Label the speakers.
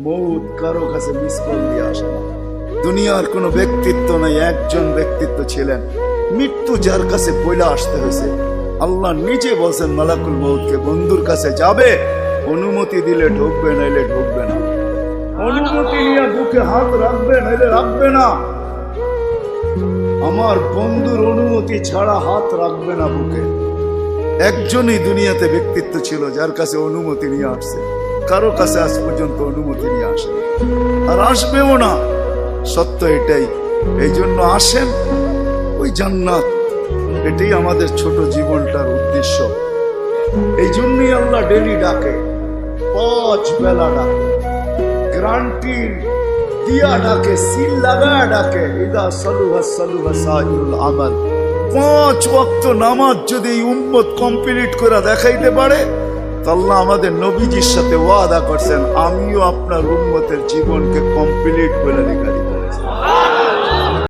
Speaker 1: মৌত কারো কাছে মিস কল দিয়ে আসে না। দুনিয়ার কোনো ব্যক্তিত্ব নাই, একজন ব্যক্তিত্ব ছিলেন, মৃত্যু যার কাছে পয়লা আসতে হয়েছে। আল্লাহ নিজে বলছেন মালাকুল মৌতকে, বন্ধুর কাছে যাবে, অনুমতি দিলে ঢুকবে, নাইলে ঢুকবে না। অনুমতি নিয়ে বুকে হাত রাখবে, নাইলে রাখবে না। আমার বন্ধুর অনুমতি ছাড়া হাত রাখবে না বুকে। একজনই দুনিয়াতে ব্যক্তিত্ব ছিল যার কাছে অনুমতি নিয়ে আসছে, কারো কাছে আজ পর্যন্ত অনুমতি নিয়ে আসে আর আসবেও না। সত্য এটাই। এই জন্য আসেন, ওই জান্নাত, এটাই আমাদের ছোট জীবনটার উদ্দেশ্য। এই জন্যই আল্লাহ ডেলি ডাকে, 5 বেলা ডাকে, গ্যারান্টি দিয়া ডাকে, সিল লাগা ডাকে। ইদা সালুহা সালুহা সাইরুল আমাল। 5 ওয়াক্ত নামাজ যদি এই উম্মত কমপ্লিট করে দেখাইতে পারে, আল্লাহ আমাদের নবীজির সাথে ওয়াদা করছেন, আমিও আপনার উম্মতের জীবনকে কমপ্লিট করে দেখাই।